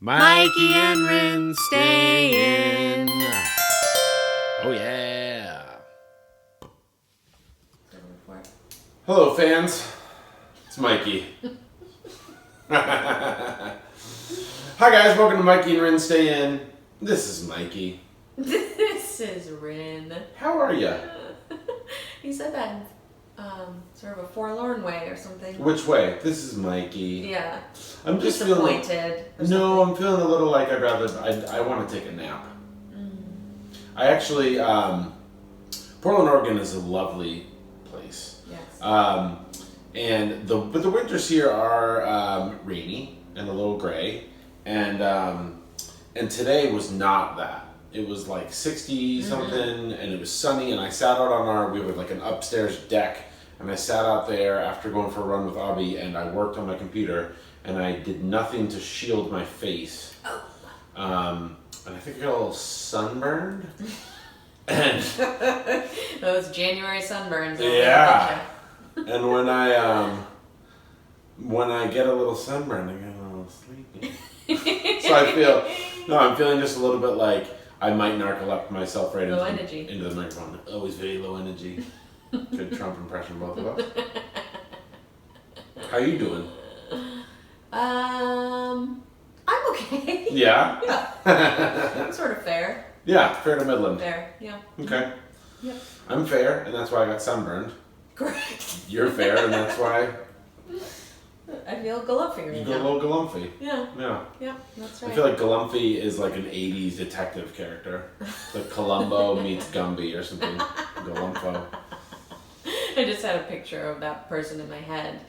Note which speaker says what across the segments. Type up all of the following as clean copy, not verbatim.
Speaker 1: Mikey and Rinne stay in. Oh, yeah.
Speaker 2: Hello, fans. It's Mikey. Hi, guys. Welcome to Mikey and Rinne Stay In. This is Mikey.
Speaker 3: This is Rinne.
Speaker 2: How are you?
Speaker 3: He said that in sort of a forlorn way or something.
Speaker 2: Which way? This is Mikey.
Speaker 3: Yeah.
Speaker 2: I'm just feeling.
Speaker 3: Disappointed.
Speaker 2: No, I'm feeling a little like I want to take a nap. I actually, Portland, Oregon is a lovely place.
Speaker 3: Yes.
Speaker 2: But the winters here are rainy and a little gray, and today was not that. It was like 60 something, and it was sunny, and I sat out we have like an upstairs deck, and I sat out there after going for a run with Abby, and I worked on my computer, and I did nothing to shield my face. And I think I got a little sunburned. And
Speaker 3: those January sunburns.
Speaker 2: Yeah. And when I get a little sunburn, I get a little sleepy. So I'm feeling just a little bit like I might narcle up myself right into the microphone. Always very low energy. Good Trump impression, both of us. How you doing?
Speaker 3: I'm okay.
Speaker 2: Yeah?
Speaker 3: Yeah. Sort of fair.
Speaker 2: Yeah, fair to Midland.
Speaker 3: Fair, yeah.
Speaker 2: Okay.
Speaker 3: Yep.
Speaker 2: I'm fair, and that's why I got sunburned.
Speaker 3: Correct.
Speaker 2: You're fair, and that's why
Speaker 3: I feel galumpy right
Speaker 2: you
Speaker 3: now.
Speaker 2: go a little galumphy.
Speaker 3: Yeah.
Speaker 2: Yeah.
Speaker 3: Yeah, that's right.
Speaker 2: I feel like Galumphy is like an 80s detective character. Like Columbo meets Gumby or something. Galumpo.
Speaker 3: I just had a picture of that person in my head,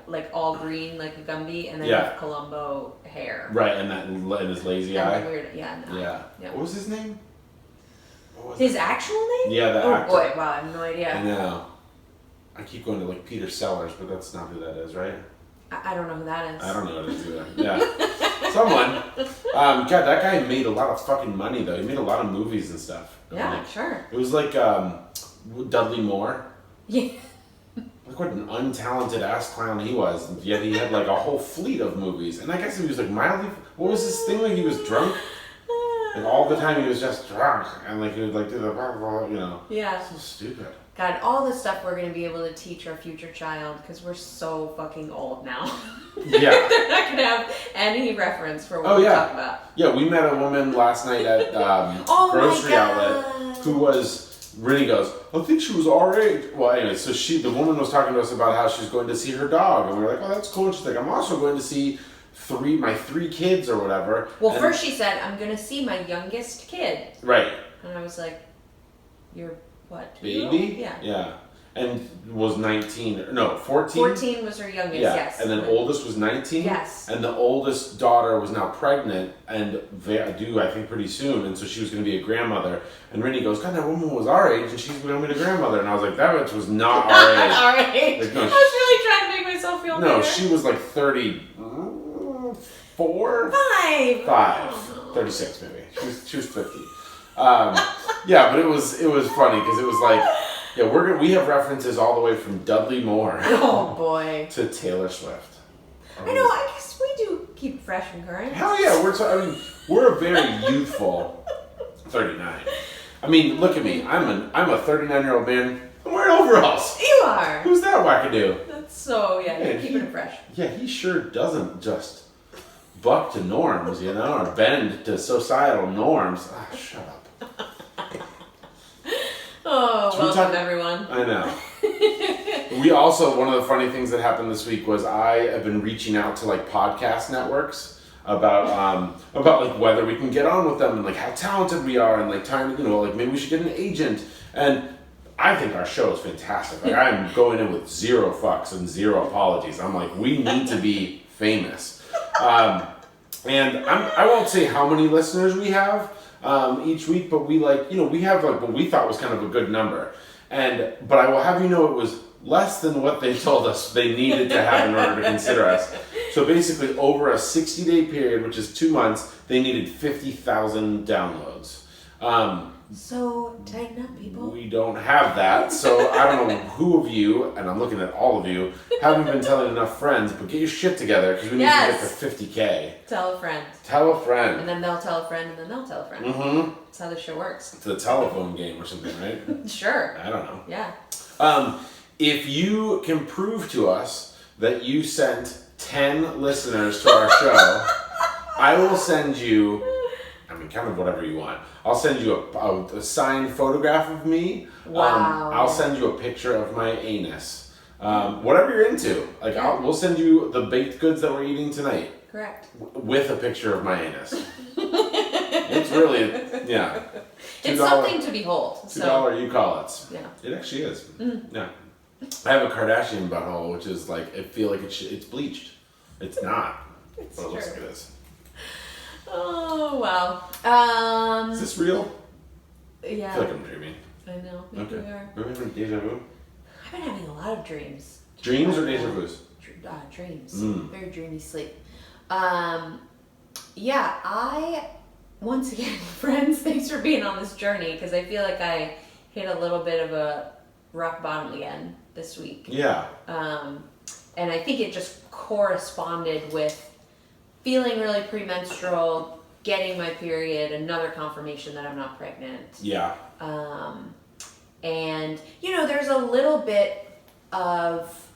Speaker 3: like all green, like a Gumby, and then with Columbo hair.
Speaker 2: Right, and his lazy eye.
Speaker 3: Weird, yeah.
Speaker 2: What was his name?
Speaker 3: His actual name?
Speaker 2: Yeah, the actor.
Speaker 3: Oh boy, wow, I have no idea.
Speaker 2: I know. I keep going to like Peter Sellers, but that's not who that is, right?
Speaker 3: I don't know who that is.
Speaker 2: I don't know who it is either. Yeah. Someone. God, that guy made a lot of fucking money, though. He made a lot of movies and stuff.
Speaker 3: Yeah, sure.
Speaker 2: It was like Dudley Moore.
Speaker 3: Yeah.
Speaker 2: Look what an untalented ass clown he was. Yet he had like a whole fleet of movies. And I guess he was like mildly... What was his thing? Like he was drunk? And all the time he was just drunk. And like he would like do the...
Speaker 3: Yeah.
Speaker 2: So stupid.
Speaker 3: God, all the stuff we're going to be able to teach our future child because we're so fucking old now.
Speaker 2: Yeah.
Speaker 3: They're not going to have any reference for what we talk about.
Speaker 2: Yeah, we met a woman last night at grocery outlet who was... Rinne goes, I think she was our age. Well, anyway, so the woman was talking to us about how she's going to see her dog. And we were like, oh, that's cool. And she's like, I'm also going to see my three kids or whatever.
Speaker 3: Well, first she said, I'm going to see my youngest kid.
Speaker 2: Right.
Speaker 3: And I was like, you're what?
Speaker 2: Baby?
Speaker 3: Yeah.
Speaker 2: Yeah. And was 14?
Speaker 3: 14 was her youngest, yes.
Speaker 2: And then oldest was 19?
Speaker 3: Yes.
Speaker 2: And the oldest daughter was now pregnant and due, I think, pretty soon. And so she was going to be a grandmother. And Rinne goes, God, that woman was our age and she's going to be a grandmother. And I was like, that bitch was not our age.
Speaker 3: Our age.
Speaker 2: Like, no,
Speaker 3: I was really trying to make myself feel better.
Speaker 2: No, she was like 34?
Speaker 3: 5.
Speaker 2: 36 maybe. She was 50. Yeah, but it was funny because it was like, yeah, we have references all the way from Dudley Moore.
Speaker 3: Oh boy.
Speaker 2: To Taylor Swift.
Speaker 3: I know. I guess we do keep fresh and current.
Speaker 2: Hell yeah, we're a very youthful 39. I mean, look at me. I'm a 39-year-old man. I'm wearing overalls.
Speaker 3: You are.
Speaker 2: Who's that wackadoo?
Speaker 3: That's so you're keeping it fresh.
Speaker 2: Yeah, he sure doesn't just buck to norms, or bend to societal norms. Ah, shut up.
Speaker 3: Oh, welcome everyone.
Speaker 2: I know. We also, one of the funny things that happened this week was I have been reaching out to like podcast networks about like whether we can get on with them and like how talented we are and like time, like maybe we should get an agent. And I think our show is fantastic. Like I'm going in with zero fucks and zero apologies. I'm like, we need to be famous. And I won't say how many listeners we have each week, but we we have like what we thought was kind of a good number. But I will have you know it was less than what they told us they needed to have in order to consider us. So basically over a 60-day period, which is 2 months, they needed 50,000 downloads.
Speaker 3: So tighten up, people.
Speaker 2: We don't have that, so I don't know who of you, and I'm looking at all of you, haven't been telling enough friends, but get your shit together because we need to get to 50K.
Speaker 3: Tell a friend.
Speaker 2: Tell a friend.
Speaker 3: And then they'll tell a friend, and then they'll tell a friend.
Speaker 2: Mm-hmm.
Speaker 3: That's how this shit works.
Speaker 2: It's a telephone game or something, right?
Speaker 3: Sure.
Speaker 2: I don't know.
Speaker 3: Yeah.
Speaker 2: If you can prove to us that you sent 10 listeners to our show, I will send you, kind of whatever you want. I'll send you a signed photograph of me.
Speaker 3: Wow.
Speaker 2: I'll send you a picture of my anus. Whatever you're into. We'll send you the baked goods that we're eating tonight.
Speaker 3: Correct.
Speaker 2: With a picture of my anus. It's really, yeah.
Speaker 3: It's something to behold.
Speaker 2: $2 you call it.
Speaker 3: Yeah.
Speaker 2: It actually is. Mm-hmm. Yeah. I have a Kardashian butthole, which is I feel like it's bleached. It's not.
Speaker 3: It's
Speaker 2: but it looks
Speaker 3: true.
Speaker 2: like it is.
Speaker 3: Oh, wow.
Speaker 2: Is this real?
Speaker 3: Yeah.
Speaker 2: I feel like I'm dreaming.
Speaker 3: I know. Maybe we are.
Speaker 2: Are we having deja vu?
Speaker 3: I've been having a lot of dreams.
Speaker 2: Dreams or deja vus?
Speaker 3: Dreams.
Speaker 2: Mm.
Speaker 3: Very dreamy sleep. Once again, friends, thanks for being on this journey because I feel like I hit a little bit of a rock bottom again this week.
Speaker 2: Yeah.
Speaker 3: And I think it just corresponded with feeling really premenstrual, getting my period, another confirmation that I'm not pregnant.
Speaker 2: Yeah.
Speaker 3: And, there's a little bit of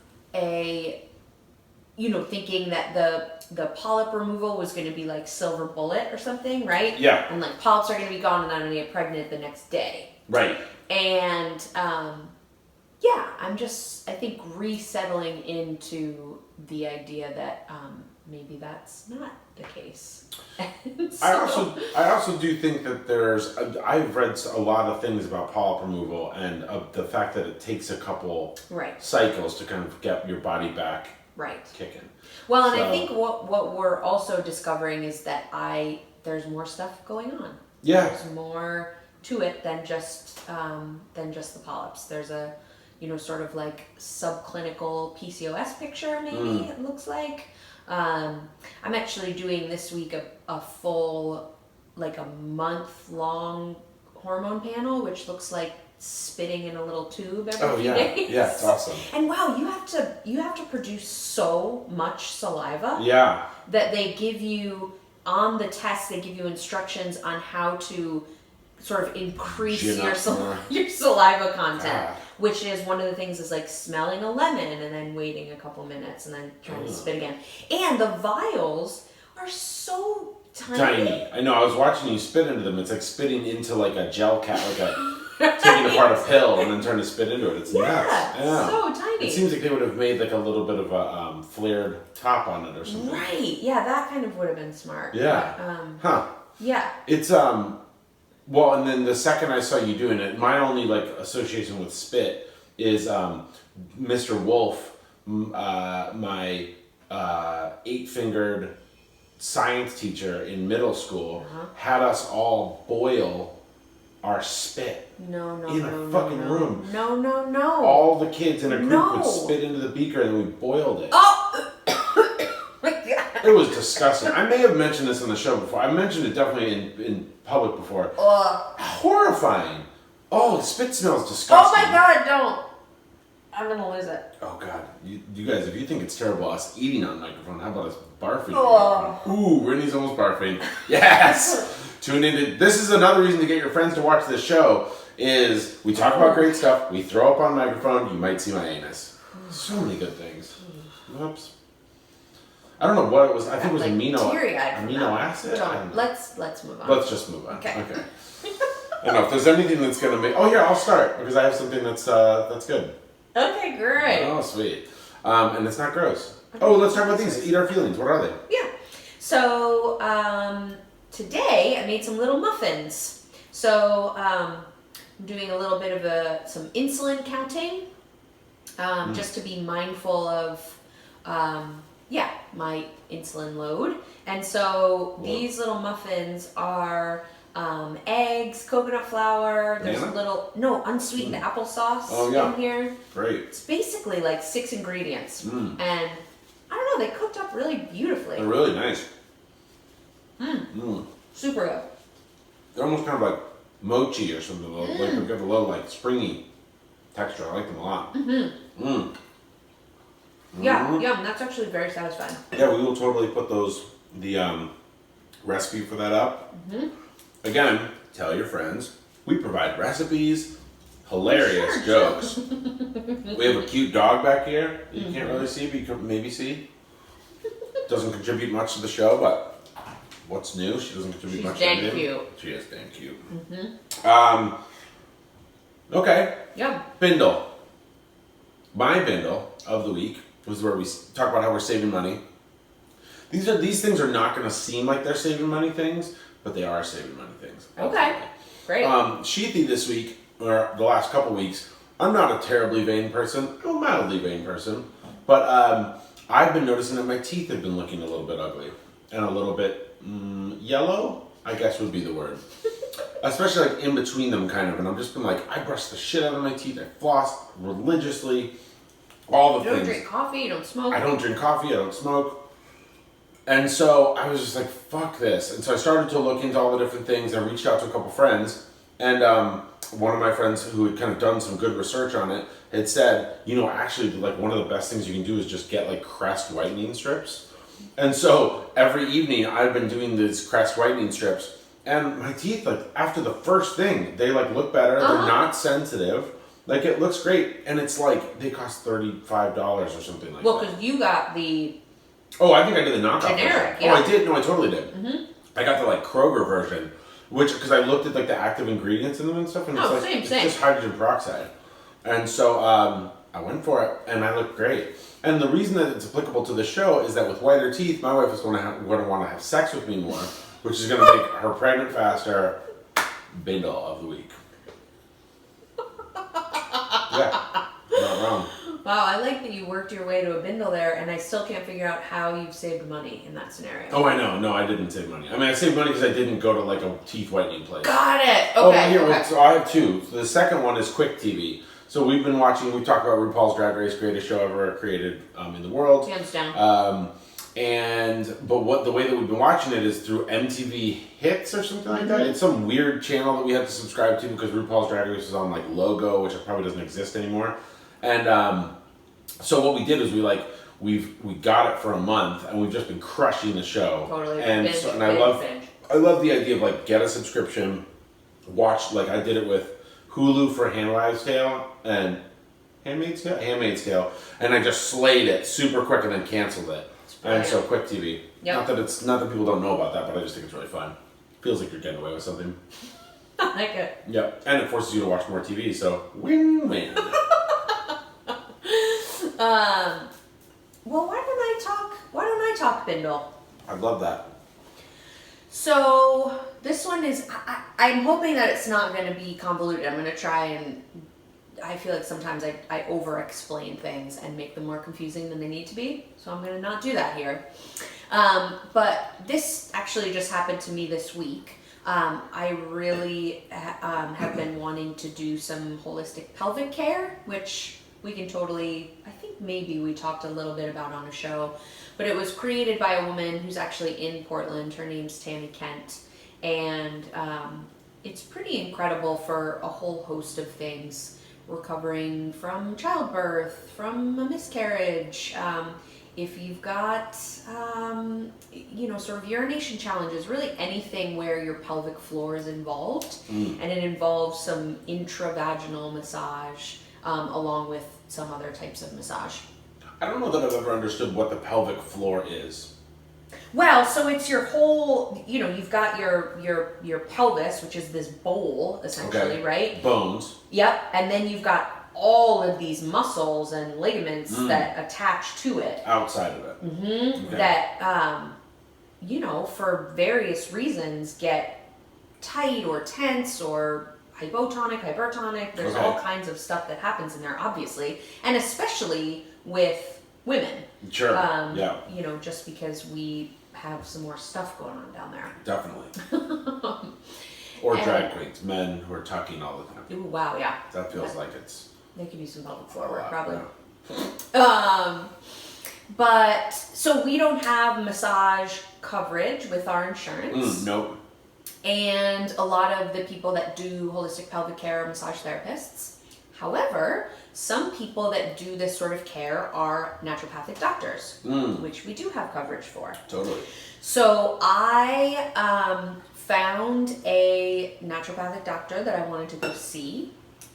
Speaker 3: thinking that the polyp removal was going to be like silver bullet or something, right?
Speaker 2: Yeah.
Speaker 3: And polyps are going to be gone and I'm going to get pregnant the next day.
Speaker 2: Right.
Speaker 3: And, I'm just, I think, resettling into the idea that maybe that's not the case. So,
Speaker 2: I also do think that I've read a lot of things about polyp removal and the fact that it takes a couple cycles to kind of get your body back kicking.
Speaker 3: Well, and I think what we're also discovering is that there's more stuff going on.
Speaker 2: Yeah.
Speaker 3: There's more to it than just the polyps. There's a sort of subclinical PCOS picture, maybe it looks like. I'm actually doing this week a full, a month-long hormone panel, which looks like spitting in a little tube every few days.
Speaker 2: Yeah, it's awesome.
Speaker 3: And wow, you have to produce so much saliva.
Speaker 2: Yeah.
Speaker 3: That they give you, on the test, they give you instructions on how to sort of increase your saliva content, which is one of the things is smelling a lemon and then waiting a couple minutes and then trying to spit again. And the vials are so tiny.
Speaker 2: I know. I was watching you spit into them. It's like spitting into a gel cap, taking apart a pill and then trying to spit into it. It's nuts. Yeah,
Speaker 3: so tiny.
Speaker 2: It seems like they would have made a little bit of a flared top on it or something.
Speaker 3: Right. Yeah, that kind of would have been smart.
Speaker 2: Yeah.
Speaker 3: But, yeah.
Speaker 2: It's well, and then the second I saw you doing it, my only association with spit is Mr. Wolf, my 8-fingered science teacher in middle school, had us all boil our spit in a fucking room.
Speaker 3: No.
Speaker 2: All the kids in a group would spit into the beaker and we boiled it.
Speaker 3: Oh!
Speaker 2: It was disgusting. I may have mentioned this on the show before. I mentioned it definitely in public before. Horrifying. Oh, the spit smells disgusting.
Speaker 3: Oh my god, don't. I'm gonna lose it.
Speaker 2: Oh god. You guys, if you think it's terrible us eating on microphone, how about us barfing? Ooh, Rinne's almost barfing. Yes! Tune in. This is another reason to get your friends to watch this show, is we talk about great stuff, we throw up on microphone, you might see my anus. So many good things. Whoops. I don't know what it was. I think it was amino acid.
Speaker 3: Let's move on.
Speaker 2: Let's just move on. Okay. I don't know if there's anything that's gonna make. Oh, here I'll start because I have something that's good.
Speaker 3: Okay, great.
Speaker 2: Oh, sweet. And it's not gross. Oh, let's talk about these. Eat our feelings. What are they?
Speaker 3: Yeah. So today I made some little muffins. So I'm doing a little bit of some insulin counting, just to be mindful of. My insulin load. And so these little muffins are eggs, coconut flour, there's unsweetened applesauce in here.
Speaker 2: Great.
Speaker 3: It's basically 6 ingredients. And I don't know, they cooked up really beautifully.
Speaker 2: They're really nice.
Speaker 3: Super good.
Speaker 2: They're almost kind of mochi or something. Like they've got a little like springy texture. I like them a lot.
Speaker 3: Yeah, yum. That's actually very satisfying.
Speaker 2: Yeah, we will totally put the recipe for that up. Again, tell your friends. We provide recipes, hilarious jokes. We have a cute dog back here that you can't really see, but you can maybe see. Doesn't contribute much to the show, but what's new? She doesn't contribute much to anything. She's dang cute. She is dang cute. Okay.
Speaker 3: Yeah.
Speaker 2: Bindle. My bindle of the week was where we talk about how we're saving money. These things are not going to seem like they're saving money things, but they are saving money things.
Speaker 3: Okay. Great.
Speaker 2: Sheethy this week, or the last couple weeks, I'm not a terribly vain person. I'm a mildly vain person. But I've been noticing that my teeth have been looking a little bit ugly. And a little bit yellow, I guess would be the word. Especially like in between them kind of. And I've just been like, I brush the shit out of my teeth. I floss religiously. All the things.
Speaker 3: You don't drink coffee, you don't smoke.
Speaker 2: I don't drink coffee, I don't smoke. And so I was just like, fuck this. And so I started to look into all the different things. I reached out to a couple friends. And one of my friends who had kind of done some good research on it had said, actually, like one of the best things you can do is just get like Crest whitening strips. And so every evening I've been doing these Crest whitening strips. And my teeth, like after the first thing, they like look better. They're not sensitive. Like it looks great. And it's like, they cost $35 or something like that.
Speaker 3: Well, because you got the...
Speaker 2: Oh, I think I did the knockoff
Speaker 3: generic,
Speaker 2: version.
Speaker 3: yeah.
Speaker 2: Oh, I did? No, I totally did. I got the like Kroger version, because I looked at like the active ingredients in them and stuff, and it's just hydrogen peroxide. And so I went for it, and I looked great. And the reason that it's applicable to the show is that with whiter teeth, my wife is going to want to have sex with me more, which is going to make her pregnant faster. Bindle of the week. Yeah, not wrong.
Speaker 3: Wow, I like that you worked your way to a bindle there, and I still can't figure out how you've saved money in that scenario.
Speaker 2: Oh, I know. No, I didn't save money. I mean, I saved money because I didn't go to like a teeth whitening place.
Speaker 3: Got it.
Speaker 2: Okay. So I have two. So the second one is Quick TV. So we've been watching. We talk about RuPaul's Drag Race, greatest show ever created in the world.
Speaker 3: Hands down.
Speaker 2: But the way that we've been watching it is through MTV Hits or something like that. It's some weird channel that we have to subscribe to because RuPaul's Drag Race is on like Logo, which probably doesn't exist anymore. And so what we did is we got it for a month and we've just been crushing the show.
Speaker 3: Totally.
Speaker 2: And I love the idea of like get a subscription, watch, like I did it with Hulu for Handmaid's Tale and Handmaid's Tale, and I just slayed it super quick and then canceled it. And so Quick TV. Yep. Not that people don't know about that, but I just think it's really fun. Feels like you're getting away with something.
Speaker 3: I like it.
Speaker 2: Yep. And it forces you to watch more TV, so win-win.
Speaker 3: Well, why don't I talk bindle?
Speaker 2: I love that.
Speaker 3: So this one is, I'm hoping that it's not going to be convoluted. I'm going to try and, I feel like sometimes I over-explain things and make them more confusing than they need to be. So I'm going to not do that here. But this actually just happened to me this week. I really have been wanting to do some holistic pelvic care, which we can totally, I think maybe we talked a little bit about on a show, but it was created by a woman who's actually in Portland. Her name's Tammy Kent, and it's pretty incredible for a whole host of things, recovering from childbirth, from a miscarriage, if you've got, sort of urination challenges, really anything where your pelvic floor is involved, and it involves some intravaginal massage, along with some other types of massage.
Speaker 2: I don't know that I've ever understood what the pelvic floor is.
Speaker 3: Well, so it's your whole, you've got your pelvis, which is this bowl, essentially, right?
Speaker 2: Bones.
Speaker 3: Yep, and then you've got all of these muscles and ligaments that attach to it.
Speaker 2: Outside of it.
Speaker 3: Mm-hmm. Okay. That, for various reasons get tight or tense or hypertonic. There's all kinds of stuff that happens in there, obviously, and especially with women.
Speaker 2: Sure. Yeah.
Speaker 3: Just because we have some more stuff going on down there.
Speaker 2: Definitely. Or drag queens, men who are tucking all the time.
Speaker 3: Ooh, wow, yeah.
Speaker 2: That feels like it's...
Speaker 3: They could use some pelvic floor work, probably. Yeah. But, so we don't have massage coverage with our insurance.
Speaker 2: Nope.
Speaker 3: And a lot of the people that do holistic pelvic care are massage therapists. However, some people that do this sort of care are naturopathic doctors, which we do have coverage for.
Speaker 2: Totally.
Speaker 3: So I found a naturopathic doctor that I wanted to go see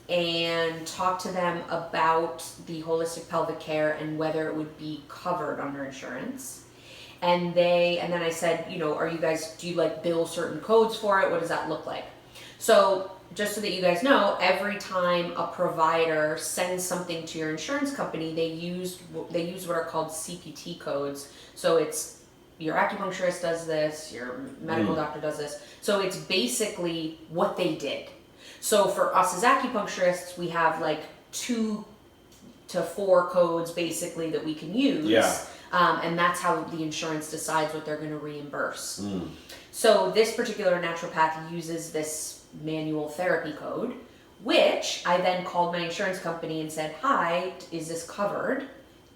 Speaker 3: and talk to them about the holistic pelvic care and whether it would be covered under insurance. And then I said, do you like bill certain codes for it? What does that look like? So just so that you guys know, every time a provider sends something to your insurance company, they use what are called CPT codes. So it's your acupuncturist does this, your medical doctor does this. So it's basically what they did. So for us as acupuncturists, we have like 2 to 4 codes basically that we can use.
Speaker 2: Yeah.
Speaker 3: And that's how the insurance decides what they're going to reimburse. So this particular naturopath uses this manual therapy code, which I then called my insurance company and said, hi, is this covered?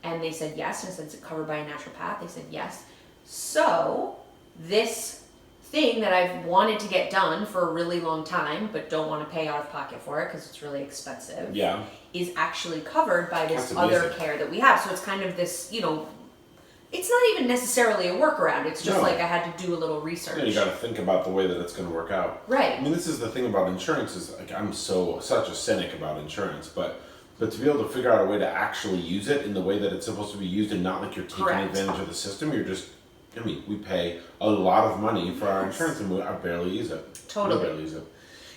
Speaker 3: And they said yes. And I said, is it covered by a naturopath? They said yes. So this thing that I've wanted to get done for a really long time, but don't want to pay out of pocket for it because it's really expensive, is actually covered by this other care that we have. So it's kind of this, it's not even necessarily a workaround. It's just like I had to do a little research.
Speaker 2: Yeah, you got to think about the way that it's going to work out.
Speaker 3: Right.
Speaker 2: I mean, this is the thing about insurance is like I'm such a cynic about insurance, but to be able to figure out a way to actually use it in the way that it's supposed to be used and not like you're taking advantage of the system, we pay a lot of money for our insurance and I barely use it.
Speaker 3: Totally.
Speaker 2: I barely use it.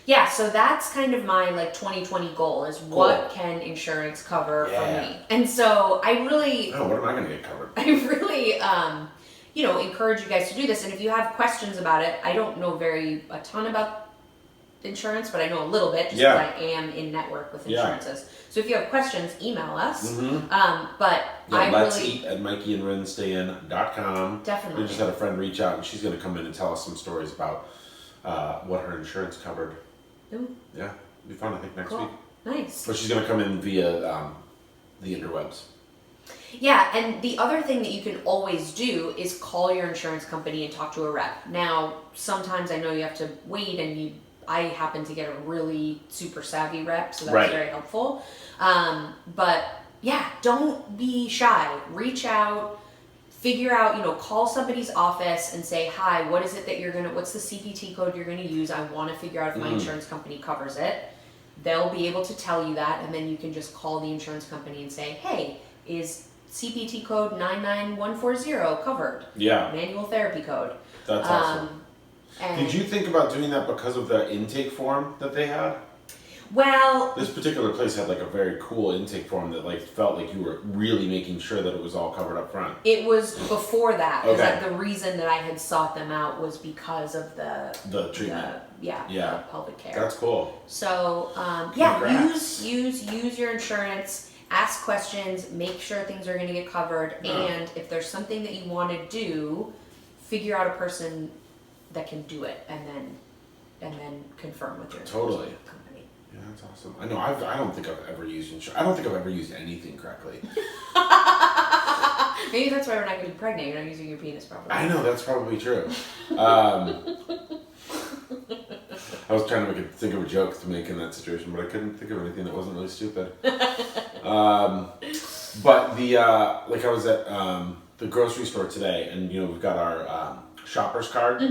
Speaker 3: Yeah, so that's kind of my 2020 goal is what can insurance cover for me? And so I really...
Speaker 2: Oh, what am I going to get covered?
Speaker 3: I really, encourage you guys to do this. And if you have questions about it, I don't know a ton about insurance, but I know a little bit just because I am in network with insurances. So if you have questions, email us. But
Speaker 2: letseat at mikeyandrinnestayin.com.
Speaker 3: Definitely.
Speaker 2: We just had a friend reach out and she's going to come in and tell us some stories about what her insurance covered.
Speaker 3: Ooh.
Speaker 2: Yeah, it'll be fun, I think, next week.
Speaker 3: Nice.
Speaker 2: But she's going to come in via the interwebs.
Speaker 3: Yeah, and the other thing that you can always do is call your insurance company and talk to a rep. Now, sometimes I know you have to wait, and I happen to get a really super savvy rep, so that's very helpful. But yeah, don't be shy. Reach out. Figure out, call somebody's office and say, hi, what is it that what's the CPT code you're going to use? I want to figure out if my insurance company covers it. They'll be able to tell you that, and then you can just call the insurance company and say, hey, is CPT code 99140 covered?
Speaker 2: Yeah.
Speaker 3: Manual therapy code.
Speaker 2: That's awesome. Did you think about doing that because of the intake form that they had?
Speaker 3: Well,
Speaker 2: this particular place had a very cool intake form that felt like you were really making sure that it was all covered up front.
Speaker 3: It was before that. Okay. The reason that I had sought them out was because of the
Speaker 2: treatment.
Speaker 3: The pelvic care.
Speaker 2: That's cool.
Speaker 3: So use your insurance. Ask questions. Make sure things are going to get covered. And if there's something that you want to do, figure out a person that can do it, and then confirm with your company.
Speaker 2: Yeah, that's awesome. I know. I don't think I've ever used insurance. I don't think I've ever used anything correctly.
Speaker 3: Maybe that's why we're not getting pregnant. You're not using your penis properly.
Speaker 2: I know, that's probably true. I was trying to think of a joke to make in that situation, but I couldn't think of anything that wasn't really stupid. But I was at the grocery store today, and we've got our shopper's card,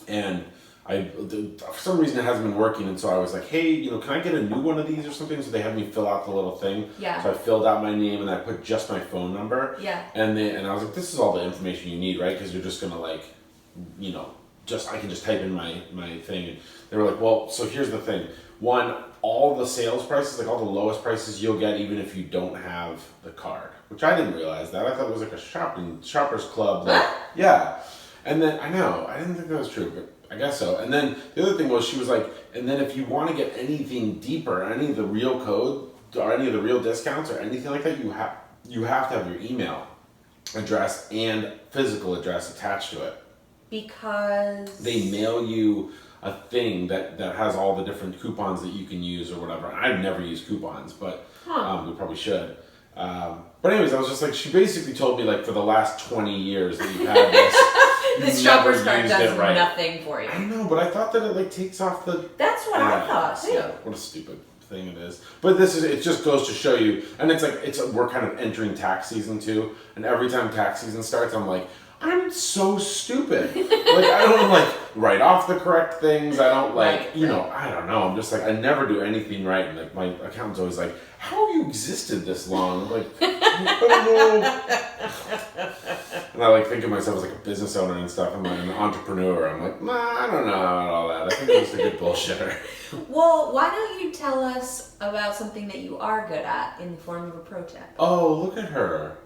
Speaker 2: and for some reason it hasn't been working, and so I was like, hey, can I get a new one of these or something? So they had me fill out the little thing.
Speaker 3: Yeah.
Speaker 2: So I filled out my name and I put just my phone number.
Speaker 3: Yeah.
Speaker 2: And I was like, this is all the information you need, right? Because you're just gonna I can just type in my thing. And they were like, well, so here's the thing. One, all the sales prices, all the lowest prices you'll get even if you don't have the card. Which I didn't realize that. I thought it was a shoppers club. Yeah. And then, I know, I didn't think that was true, but I guess so. And then the other thing was, she was like, and then if you want to get anything deeper, any of the real code, or any of the real discounts, or anything like that, you have to have your email address and physical address attached to it.
Speaker 3: Because? They
Speaker 2: mail you a thing that has all the different coupons that you can use or whatever. I've never used coupons, but we probably should. But anyways, I was just like, she basically told me for the last 20 years that you've had this.
Speaker 3: This
Speaker 2: never
Speaker 3: shopper's cart
Speaker 2: used
Speaker 3: does
Speaker 2: it right.
Speaker 3: nothing for you.
Speaker 2: I know, but I thought that it like takes off the.
Speaker 3: That's what I thought too.
Speaker 2: Yeah, what a stupid thing it is. But it just goes to show you, and it's like we're kind of entering tax season too, and every time tax season starts, I'm like, I'm so stupid. Like I don't like write off the correct things. I don't like I don't know. I'm just like I never do anything right, and like my accountant's always like, how have you existed this long? I'm like, I don't know. And I like think of myself as like a business owner and stuff. I'm like an entrepreneur. I'm like, I don't know about all that. I think I'm just a good bullshitter.
Speaker 3: Well, why don't you tell us about something that you are good at in the form of a pro tip?
Speaker 2: Oh, look at her.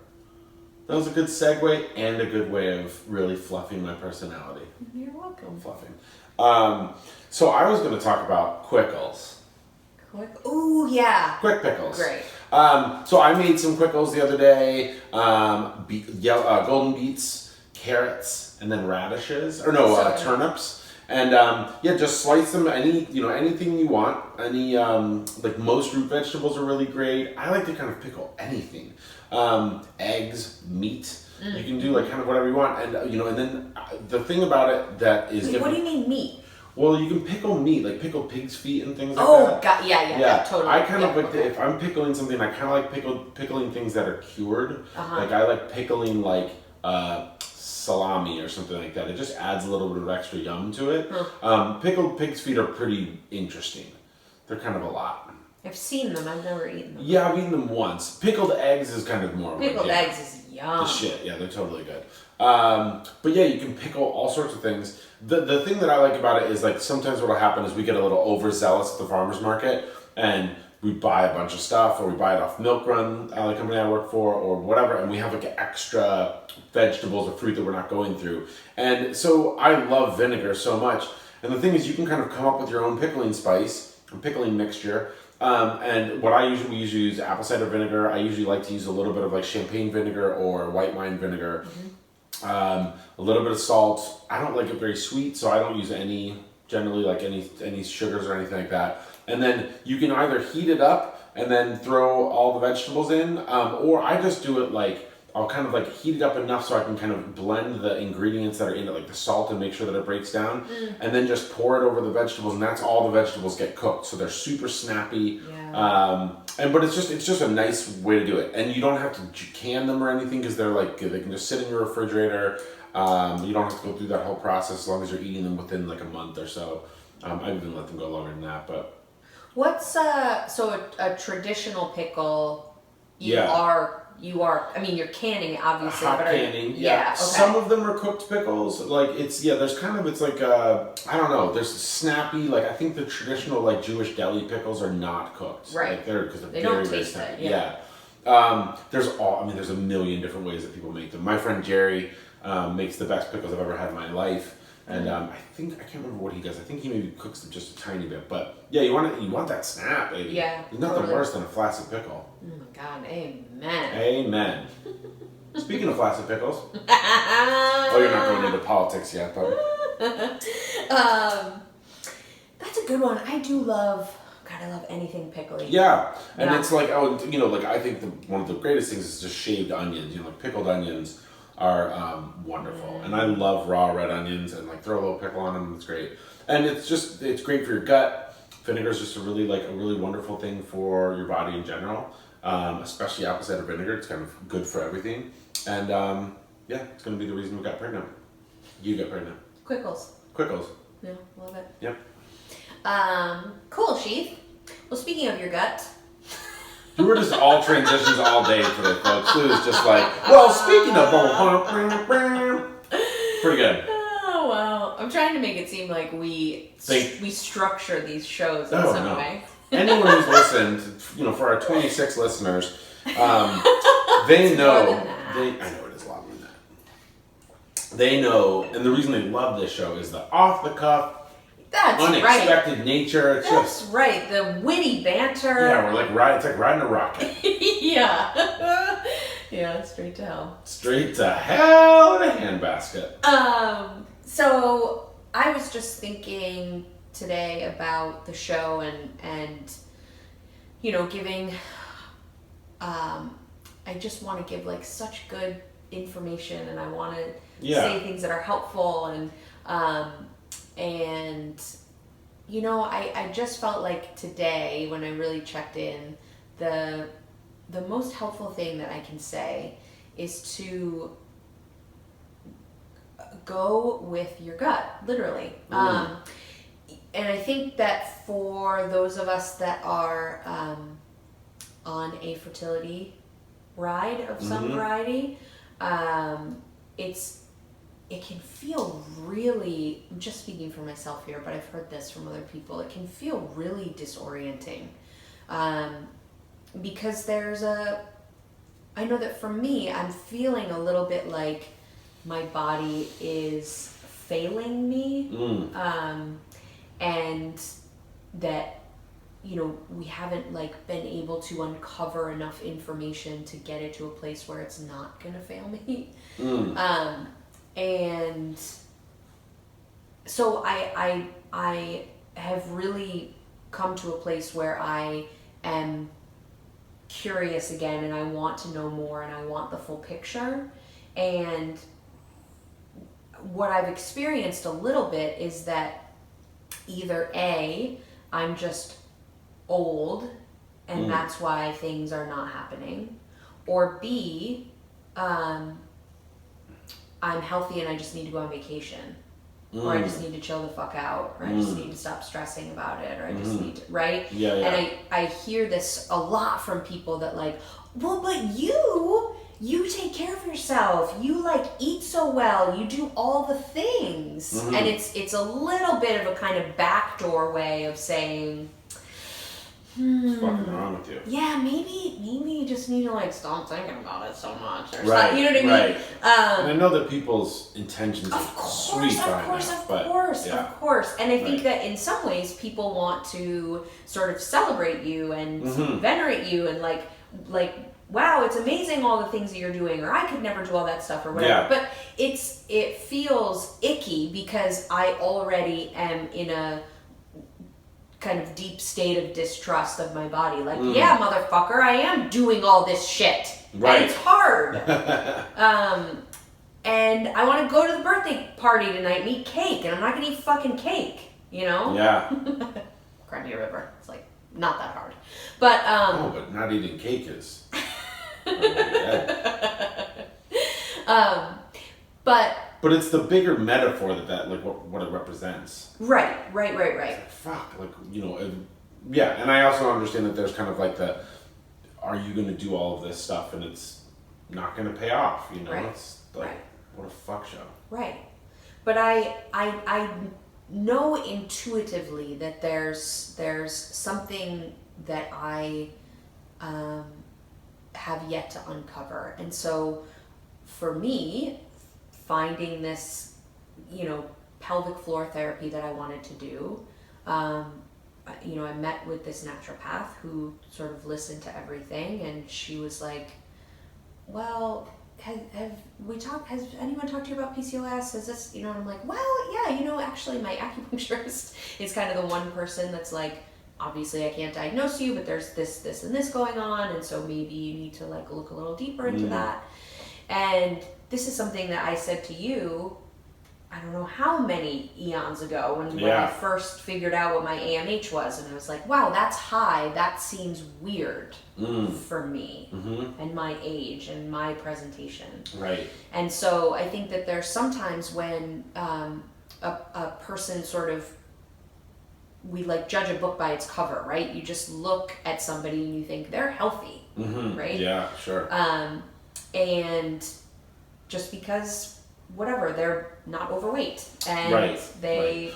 Speaker 2: That was a good segue and a good way of really fluffing my personality.
Speaker 3: You're welcome.
Speaker 2: Fluffing. So I was going to talk about Quickles.
Speaker 3: Ooh, yeah.
Speaker 2: Quick pickles.
Speaker 3: Great.
Speaker 2: So I made some Quickles the other day. Golden beets, carrots, and then radishes. Turnips. And just slice them anything you want. Any like most root vegetables are really great. I like to kind of pickle anything. Eggs, meat. You can do like kind of whatever you want. And and then the thing about it that is
Speaker 3: What do you mean meat?
Speaker 2: Well, you can pickle meat, like pickle pig's feet and things like that.
Speaker 3: Yeah, totally.
Speaker 2: I kind of like if I'm pickling something, I kind of like pickling things that are cured. Like I like pickling like salami or something like that. It just adds a little bit of extra yum to it. Pickled pig's feet are pretty interesting. They're kind of a lot.
Speaker 3: I've seen them. I've never eaten them.
Speaker 2: Yeah, I've eaten them once. Pickled eggs is kind of more.
Speaker 3: Pickled eggs is yum.
Speaker 2: The shit, yeah, they're totally good. But yeah, you can pickle all sorts of things. The thing that I like about it is like sometimes what'll happen is we get a little overzealous at the farmer's market and we buy a bunch of stuff, or we buy it off Milk Run, the company I work for, or whatever, and we have like extra vegetables or fruit that we're not going through. And so I love vinegar so much. And the thing is, you can kind of come up with your own pickling spice, pickling mixture. And what we usually use apple cider vinegar. I usually like to use a little bit of like champagne vinegar or white wine vinegar. A little bit of salt. I don't like it very sweet, so I don't use any sugars or anything like that. And then you can either heat it up and then throw all the vegetables in, or I just do it like, I'll kind of like heat it up enough so I can kind of blend the ingredients that are in it, like the salt, and make sure that it breaks down, and then just pour it over the vegetables, and that's all the vegetables get cooked, so they're super snappy. But it's just a nice way to do it, and you don't have to can them or anything because they can just sit in your refrigerator. You don't have to go through that whole process as long as you're eating them within like a month or so. I even let them go longer than that, but.
Speaker 3: What's a traditional pickle? You are. I mean, you're canning obviously.
Speaker 2: Hot canning.
Speaker 3: Yeah. Okay.
Speaker 2: Some of them are cooked pickles. Like it's like I don't know. There's snappy. Like I think the traditional like Jewish deli pickles are not cooked.
Speaker 3: Right.
Speaker 2: Like they're
Speaker 3: they
Speaker 2: very,
Speaker 3: don't
Speaker 2: very
Speaker 3: taste
Speaker 2: snappy.
Speaker 3: it. Yeah.
Speaker 2: There's a million different ways that people make them. My friend Jerry makes the best pickles I've ever had in my life. And I can't remember what he does. I think he maybe cooks them just a tiny bit. But yeah, you want that snap, baby.
Speaker 3: Yeah.
Speaker 2: There's nothing worse than a flaccid pickle.
Speaker 3: Oh my God, amen.
Speaker 2: Amen. Speaking of flaccid pickles. You're not going into politics yet, but.
Speaker 3: That's a good one. I love anything pickly.
Speaker 2: Yeah. And it's like, I think one of the greatest things is just shaved onions. Like pickled onions are wonderful, and I love raw red onions, and like throw a little pickle on them. It's great, and it's great for your gut. Vinegar is just a really wonderful thing for your body in general, especially apple cider vinegar. It's kind of good for everything, and it's going to be the reason we got pregnant. You got pregnant.
Speaker 3: Quickles. Yeah, love it.
Speaker 2: Yep.
Speaker 3: Cool, Sheath. Well, speaking of your gut.
Speaker 2: We were just all transitions all day today, folks. It was just like, well, speaking of... Pretty good.
Speaker 3: Oh, wow. I'm trying to make it seem like we structure these shows in some way.
Speaker 2: Anyone who's listened, for our 26 listeners, they know... I know it is a lot more than that. They know, and the reason they love this show is the off-the-cuff, unexpected nature. It's
Speaker 3: right. The witty banter.
Speaker 2: Yeah, we're like it's like riding a rocket.
Speaker 3: Yeah. Yeah, straight to hell.
Speaker 2: Straight to hell in a handbasket.
Speaker 3: So I was just thinking today about the show and giving I just want to give like such good information, and I want to say things that are helpful, and you know, I just felt like today when I really checked in, the most helpful thing that I can say is to go with your gut, literally. And I think that for those of us that are on a fertility ride of some variety, it can feel really, I'm just speaking for myself here, but I've heard this from other people, it can feel really disorienting. Because I know that for me, I'm feeling a little bit like my body is failing me, and that, you know, we haven't like been able to uncover enough information to get it to a place where it's not gonna fail me. And so I have really come to a place where I am curious again, and I want to know more, and I want the full picture. And what I've experienced a little bit is that either A, I'm just old and that's why things are not happening, or B, I'm healthy and I just need to go on vacation, or I just need to chill the fuck out, or I just need to stop stressing about it, or I just need to, right?
Speaker 2: Yeah.
Speaker 3: And I hear this a lot from people that like, well, but you take care of yourself, you like eat so well, you do all the things. And it's a little bit of a kind of backdoor way of saying,
Speaker 2: what's fucking wrong with you?
Speaker 3: Yeah, maybe you just need to like stop thinking about it so much, or
Speaker 2: Right,
Speaker 3: you know what I mean?
Speaker 2: right. And I know that people's intentions are sweet behind that,
Speaker 3: of course. And I think that in some ways people want to sort of celebrate you and venerate you and like wow, it's amazing all the things that you're doing, or I could never do all that stuff, or whatever.
Speaker 2: Yeah.
Speaker 3: But it feels icky because I already am in a kind of deep state of distrust of my body. Like, yeah, motherfucker, I am doing all this shit.
Speaker 2: Right.
Speaker 3: And it's hard. And I want to go to the birthday party tonight and eat cake, and I'm not going to eat fucking cake, you know?
Speaker 2: Yeah.
Speaker 3: Cry me a river. It's like, not that hard. But,
Speaker 2: oh, but not eating cake is... But it's the bigger metaphor that like what it represents.
Speaker 3: Right.
Speaker 2: Like, fuck, like, you know, and I also understand that there's kind of like are you going to do all of this stuff and it's not going to pay off, you know?
Speaker 3: Right.
Speaker 2: It's like, what a fuck show.
Speaker 3: Right. But I know intuitively that there's something that I have yet to uncover. And so for me, finding this, you know, pelvic floor therapy that I wanted to do, you know, I met with this naturopath who sort of listened to everything, and she was like, well, has anyone talked to you about PCOS? Is this, you know, and I'm like, well, yeah, you know, actually my acupuncturist is kind of the one person that's like, obviously I can't diagnose you, but there's this and this going on, and so maybe you need to like look a little deeper into that. And this is something that I said to you, I don't know how many eons ago when I first figured out what my AMH was, and I was like, wow, that's high. That seems weird for me and my age and my presentation.
Speaker 2: Right.
Speaker 3: And so I think that there's sometimes when a person sort of, we like judge a book by its cover, right? You just look at somebody and you think they're healthy, right?
Speaker 2: Yeah, sure.
Speaker 3: And just because, whatever, they're not overweight and they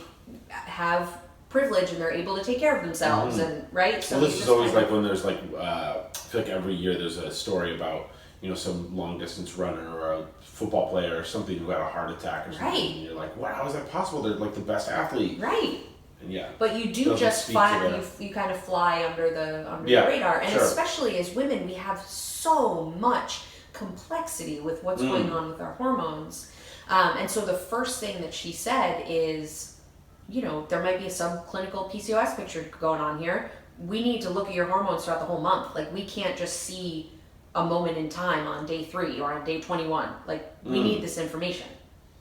Speaker 3: have privilege and they're able to take care of themselves, and right?
Speaker 2: So this is always like when there's like, I feel like every year there's a story about, you know, some long distance runner or a football player or something who had a heart attack or something.
Speaker 3: Right.
Speaker 2: And you're like, wow, how is that possible? They're like the best athlete.
Speaker 3: Right.
Speaker 2: Yeah.
Speaker 3: But you do just fly, you kind of fly under the radar, and especially as women, we have so much complexity with what's going on with our hormones, and so the first thing that she said is, you know, there might be a subclinical PCOS picture going on here. We need to look at your hormones throughout the whole month. Like, we can't just see a moment in time on day 3 or on day 21. Like, we need this information.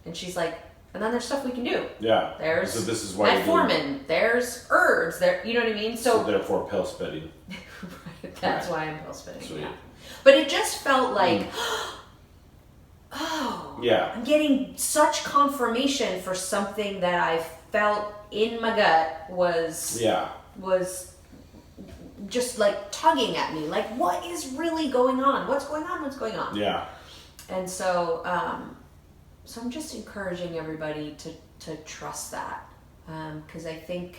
Speaker 3: And she's like, and then there's stuff we can do.
Speaker 2: Yeah.
Speaker 3: There's
Speaker 2: so this is why
Speaker 3: metformin. There's herbs. There, you know what I mean?
Speaker 2: So therefore, pill spitting.
Speaker 3: Right, that's why I'm pill spitting.
Speaker 2: Sweet.
Speaker 3: Yeah. But it just felt like, oh,
Speaker 2: yeah.
Speaker 3: I'm getting such confirmation for something that I felt in my gut was just like tugging at me. Like, what is really going on? What's going on? What's going on?
Speaker 2: Yeah.
Speaker 3: And so, so I'm just encouraging everybody to trust that, because I think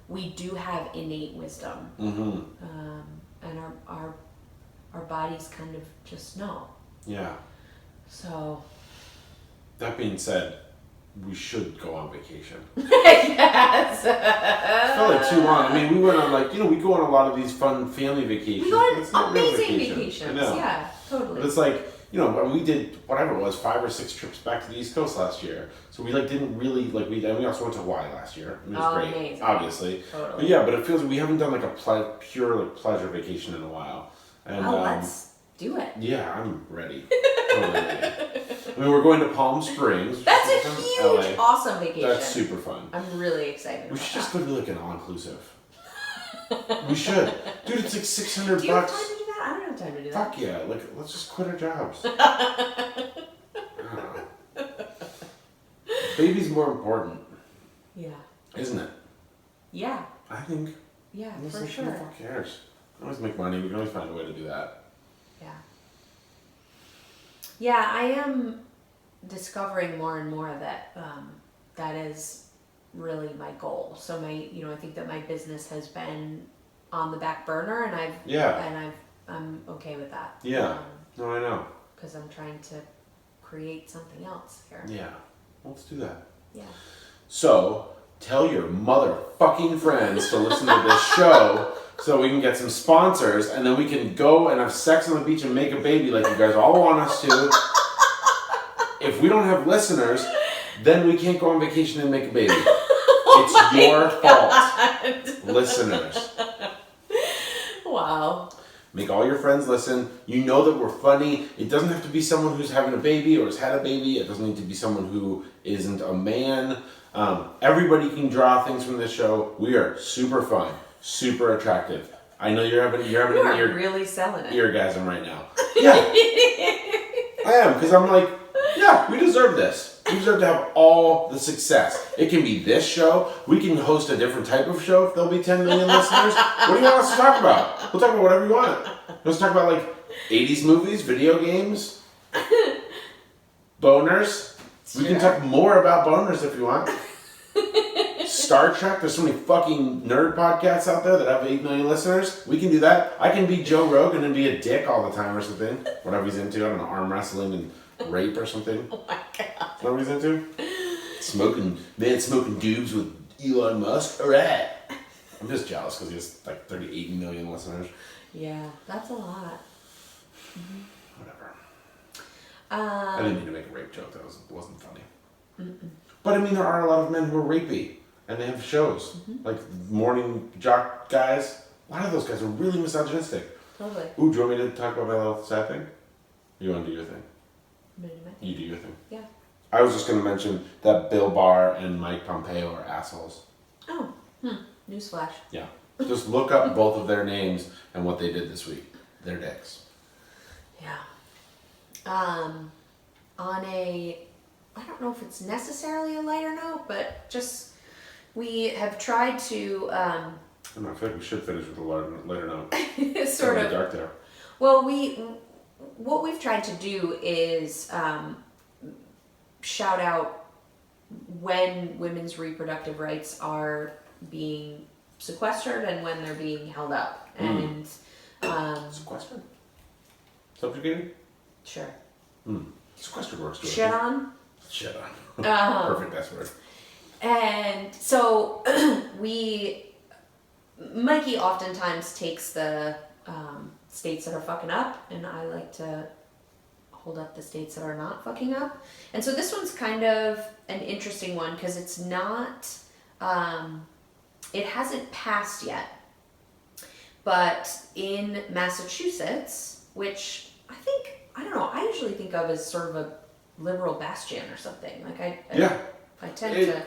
Speaker 3: we do have innate wisdom, and our bodies kind of just know.
Speaker 2: Yeah.
Speaker 3: So.
Speaker 2: That being said, we should go on vacation.
Speaker 3: Yes.
Speaker 2: It felt like too long. I mean, we went on we go on a lot of these fun family vacations.
Speaker 3: We go on
Speaker 2: It's not
Speaker 3: amazing
Speaker 2: real
Speaker 3: vacations.
Speaker 2: I know.
Speaker 3: Yeah, totally.
Speaker 2: But it's like, when we did whatever it was, 5 or 6 trips back to the East Coast last year. So we didn't really and we also went to Hawaii last year. It was great,
Speaker 3: amazing.
Speaker 2: obviously.
Speaker 3: Totally.
Speaker 2: But it feels like we haven't done like a pure pleasure vacation in a while. And
Speaker 3: let's do it.
Speaker 2: yeah, I'm ready. Totally ready. I mean, we're going to Palm Springs.
Speaker 3: That's a huge, awesome vacation.
Speaker 2: That's super fun.
Speaker 3: I'm really excited.
Speaker 2: We should just go to like an all-inclusive. We should, dude. It's like $600.
Speaker 3: Do you have time to do that? I don't have time to do that.
Speaker 2: Fuck yeah! Let's just quit our jobs. I don't know. Baby's more important.
Speaker 3: Yeah.
Speaker 2: Isn't it?
Speaker 3: Yeah.
Speaker 2: I think.
Speaker 3: Yeah,
Speaker 2: Unless
Speaker 3: for sure.
Speaker 2: Who the fuck cares? We always make money. We can always find a way to do that.
Speaker 3: Yeah. Yeah, I am discovering more and more that that is really my goal. So I think that my business has been on the back burner, and I'm okay with that.
Speaker 2: Yeah. No, I know.
Speaker 3: Because I'm trying to create something else here.
Speaker 2: Yeah. Let's do that.
Speaker 3: Yeah.
Speaker 2: So tell your motherfucking friends to listen to this show so we can get some sponsors, and then we can go and have sex on the beach and make a baby like you guys all want us to. If we don't have listeners, then we can't go on vacation and make a baby. It's your fault, listeners.
Speaker 3: Wow.
Speaker 2: Make all your friends listen. You know that we're funny. It doesn't have to be someone who's having a baby or has had a baby. It doesn't need to be someone who isn't a man. Everybody can draw things from this show. We are super fun, super attractive. I know you're having
Speaker 3: really selling it.
Speaker 2: Eargasm right now. Yeah, I am, because I'm like, yeah, we deserve this. We deserve to have all the success. It can be this show. We can host a different type of show if there'll be 10 million listeners. What do you want us to talk about? We'll talk about whatever you want. Let's talk about 80s movies, video games, boners. We can talk more about boners if you want. Star Trek. There's so many fucking nerd podcasts out there that have 8 million listeners. We can do that. I can be Joe Rogan and be a dick all the time or something. Whatever he's into. I don't know, arm wrestling and rape or something.
Speaker 3: Oh my god.
Speaker 2: Is that what he's into? Smoking doobs with Elon Musk. Alright. I'm just jealous because he has 38 million listeners.
Speaker 3: Yeah, that's a lot. Mm-hmm.
Speaker 2: Whatever. I didn't mean to make a rape joke. That wasn't funny. Mm-mm. But I mean, there are a lot of men who are rapey. And they have shows. Mm-hmm. Like morning jock guys. A lot of those guys are really misogynistic.
Speaker 3: Totally.
Speaker 2: Ooh, do you want me to talk about my little sad thing? Or you want to do your thing?
Speaker 3: I'm gonna do my thing.
Speaker 2: You do your thing.
Speaker 3: Yeah.
Speaker 2: I was just going to mention that Bill Barr and Mike Pompeo are assholes.
Speaker 3: Oh. Newsflash.
Speaker 2: Yeah. Just look up both of their names and what they did this week. They're dicks.
Speaker 3: Yeah. On a, I don't know if it's necessarily a lighter note, but just, we have tried to,
Speaker 2: I don't know, I feel like we should finish with a lighter note.
Speaker 3: sort of
Speaker 2: dark there.
Speaker 3: Well, what we've tried to do is shout out when women's reproductive rights are being sequestered and when they're being held up. And
Speaker 2: sequestered? Subjugated?
Speaker 3: Sure.
Speaker 2: Sequestered works too.
Speaker 3: Shit on?
Speaker 2: Shit on. Perfect S word.
Speaker 3: And so Mikey oftentimes takes the states that are fucking up, and I like to hold up the states that are not fucking up. And so this one's kind of an interesting one because it's not, it hasn't passed yet. But in Massachusetts, which I don't know, I usually think of as sort of a liberal bastion or something. Like I tend to.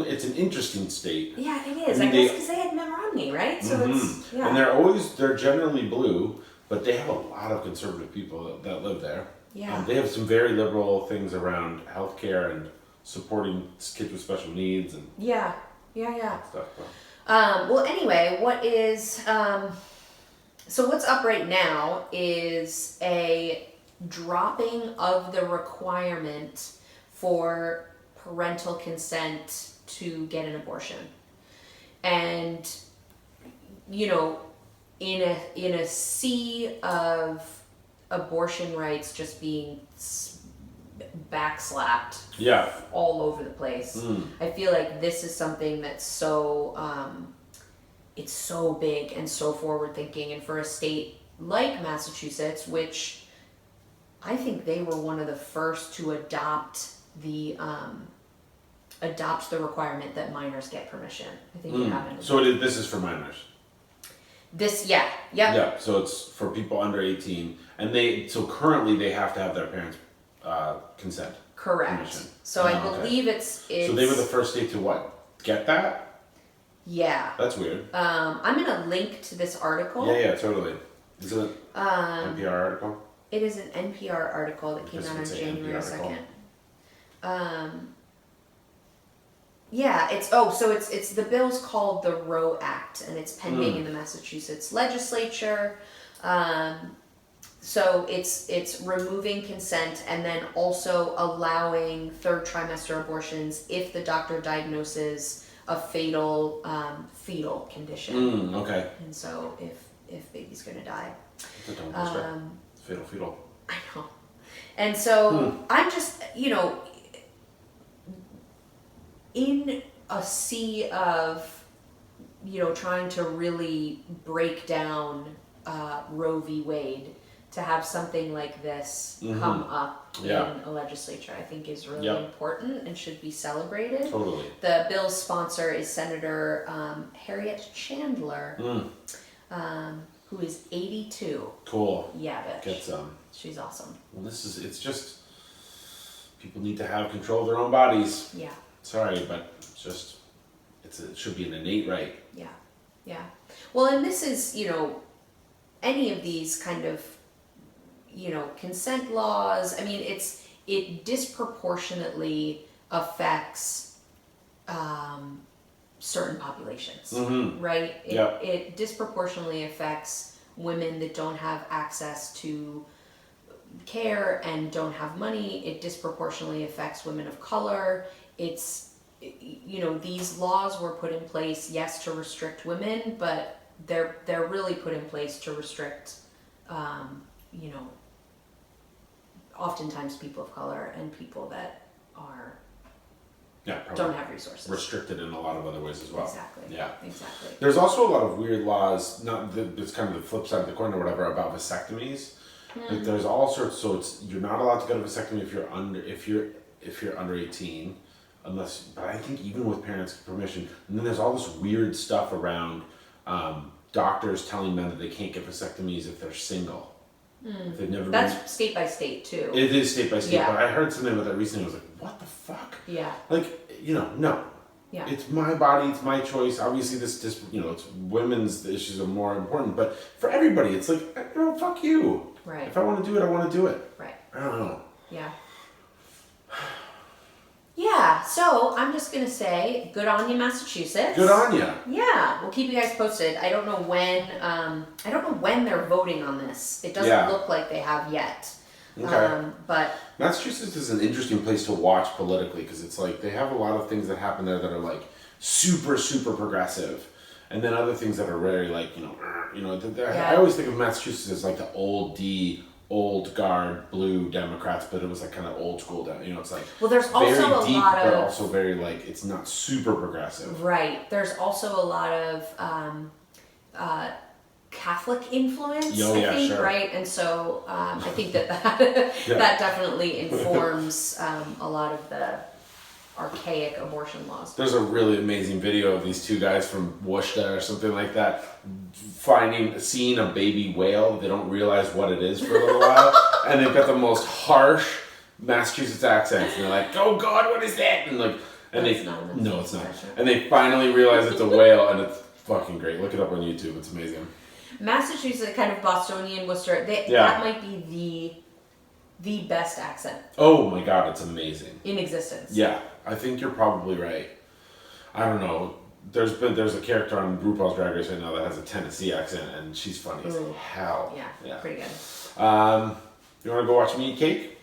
Speaker 2: It's an interesting state.
Speaker 3: Yeah, it is. I guess because they had Mitt Romney, right? So it's
Speaker 2: And they're generally blue, but they have a lot of conservative people that live there.
Speaker 3: Yeah.
Speaker 2: They have some very liberal things around healthcare and supporting kids with special needs and
Speaker 3: yeah.
Speaker 2: stuff.
Speaker 3: Well, anyway, so what's up right now is a dropping of the requirement for parental consent to get an abortion. And, you know, in a sea of abortion rights just being backslapped all over the place, I feel like this is something that's so it's so big and so forward thinking, and for a state like Massachusetts, which I think they were one of the first to adopt the requirement that minors get permission. I think it happened.
Speaker 2: So this is for minors.
Speaker 3: Yeah,
Speaker 2: so it's for people under 18, and currently they have to have their parents' consent.
Speaker 3: correct.
Speaker 2: Permission.
Speaker 3: So I believe it's.
Speaker 2: So they were the first state to what? Get that?
Speaker 3: Yeah.
Speaker 2: That's weird.
Speaker 3: I'm gonna link to this article.
Speaker 2: Yeah, totally. Is it an NPR article?
Speaker 3: It is an NPR article that came out on January 2nd. Yeah, it's the bill's called the Roe Act, and it's pending in the Massachusetts legislature. So it's removing consent and then also allowing third trimester abortions if the doctor diagnoses a fatal fetal condition.
Speaker 2: Okay.
Speaker 3: And so if baby's gonna die.
Speaker 2: It's a tongue twister. Fetal.
Speaker 3: I know. And so I'm just, in a sea of, trying to really break down Roe v. Wade, to have something like this come up in a legislature, I think is really important and should be celebrated.
Speaker 2: Totally.
Speaker 3: The bill's sponsor is Senator Harriet Chandler, who is 82.
Speaker 2: Cool.
Speaker 3: Yeah, bitch.
Speaker 2: Get some.
Speaker 3: She's awesome.
Speaker 2: Well, it's just, people need to have control of their own bodies.
Speaker 3: Yeah.
Speaker 2: Sorry, but it should be an innate right.
Speaker 3: Yeah. Well, and this is, any of these kind of, consent laws. I mean, it disproportionately affects certain populations, right? It disproportionately affects women that don't have access to care and don't have money. It disproportionately affects women of color. These laws were put in place, yes, to restrict women, but they're really put in place to restrict, oftentimes people of color and people that are don't have resources.
Speaker 2: Restricted in a lot of other ways as well.
Speaker 3: Exactly.
Speaker 2: Yeah.
Speaker 3: Exactly.
Speaker 2: There's also a lot of weird laws. It's kind of the flip side of the coin or whatever about vasectomies. Like there's all sorts. So you're not allowed to get a vasectomy if you're under 18, but I think even with parents' permission. And then there's all this weird stuff around doctors telling men that they can't get vasectomies if they're single. If they've never
Speaker 3: That's state by state too.
Speaker 2: It is state by state,
Speaker 3: Yeah.
Speaker 2: but I heard something about that recently. I was like, what the fuck?
Speaker 3: Yeah.
Speaker 2: Like, no.
Speaker 3: Yeah.
Speaker 2: It's my body, it's my choice. Obviously, it's women's issues are more important, but for everybody, it's like, fuck you.
Speaker 3: Right.
Speaker 2: If I want to do it, I want to do it.
Speaker 3: Right.
Speaker 2: I don't know.
Speaker 3: Yeah. Yeah, so I'm just gonna say, good on you, Massachusetts.
Speaker 2: Good on you.
Speaker 3: Yeah, we'll keep you guys posted. I don't know when they're voting on this. It doesn't look like they have yet.
Speaker 2: Okay.
Speaker 3: But
Speaker 2: Massachusetts is an interesting place to watch politically because it's like they have a lot of things that happen there that are like super, super progressive, and then other things that are very like I always think of Massachusetts as like the old guard blue Democrats, but it was like kind of old school. It's like
Speaker 3: there's also
Speaker 2: very
Speaker 3: a
Speaker 2: deep,
Speaker 3: lot
Speaker 2: but
Speaker 3: of
Speaker 2: also very like it's not super progressive.
Speaker 3: Right. There's also a lot of Catholic influence. I think,
Speaker 2: sure.
Speaker 3: Right, and so I think that definitely informs a lot of the archaic abortion laws.
Speaker 2: There's a really amazing video of these two guys from Worcester or something like that seeing a baby whale. They don't realize what it is for a little while, and they've got the most harsh Massachusetts accents, and they're like, "Oh God, what is that?" And like, and
Speaker 3: It's
Speaker 2: they
Speaker 3: not a
Speaker 2: no, it's not.
Speaker 3: Massachusetts
Speaker 2: And they finally realize it's a whale, and it's fucking great. Look it up on YouTube. It's amazing.
Speaker 3: Massachusetts, kind of Bostonian, Worcester.
Speaker 2: Yeah.
Speaker 3: That might be the best accent
Speaker 2: Oh my God, it's amazing.
Speaker 3: in existence.
Speaker 2: Yeah, I think you're probably right. I don't know. There's a character on RuPaul's Drag Race right now that has a Tennessee accent, and she's funny as hell.
Speaker 3: Yeah, pretty good.
Speaker 2: You want to go watch me eat cake?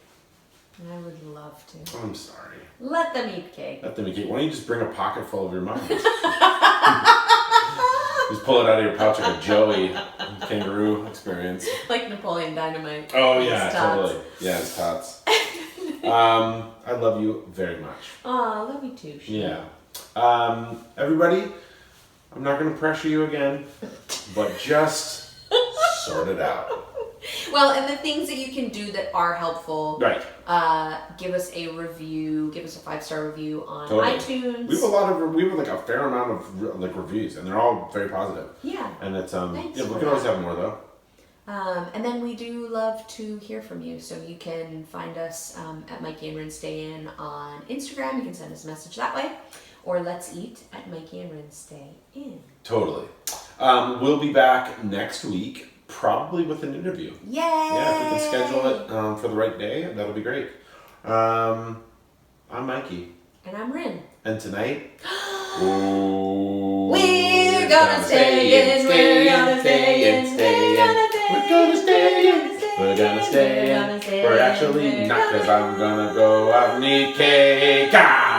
Speaker 3: I would love to.
Speaker 2: I'm sorry.
Speaker 3: Let them eat cake.
Speaker 2: Let them eat cake. Why don't you just bring a pocket full of your muffins? Just pull it out of your pouch like a Joey kangaroo experience.
Speaker 3: Like Napoleon Dynamite.
Speaker 2: Oh yeah,
Speaker 3: It's tots.
Speaker 2: totally. Yeah, it's tots. I love you very much.
Speaker 3: Aw, love you too. She.
Speaker 2: Yeah. Everybody, I'm not going to pressure you again, but just sort it out.
Speaker 3: Well, and the things that you can do that are helpful.
Speaker 2: Right.
Speaker 3: Give us a review. Give us a 5-star review on
Speaker 2: Totally.
Speaker 3: iTunes.
Speaker 2: We have like a fair amount of like reviews, and they're all very positive.
Speaker 3: Yeah.
Speaker 2: And it's
Speaker 3: Thanks
Speaker 2: yeah, we
Speaker 3: for
Speaker 2: can always
Speaker 3: that.
Speaker 2: have more though.
Speaker 3: And then we do love to hear from you. So you can find us at Mikey and Rinne Stay In on Instagram. You can send us a message that way. Or Let's Eat at Mikey and Rinne Stay In.
Speaker 2: Totally. We'll be back next week, probably with an interview.
Speaker 3: Yay!
Speaker 2: Yeah, if we can schedule it for the right day, that'll be great. I'm Mikey.
Speaker 3: And I'm Rinne.
Speaker 2: And tonight,
Speaker 3: We're gonna stay in, we're gonna stay in, we're gonna stay in,
Speaker 2: we're gonna stay in. We're actually not, because I'm gonna go out and eat cake. Ah!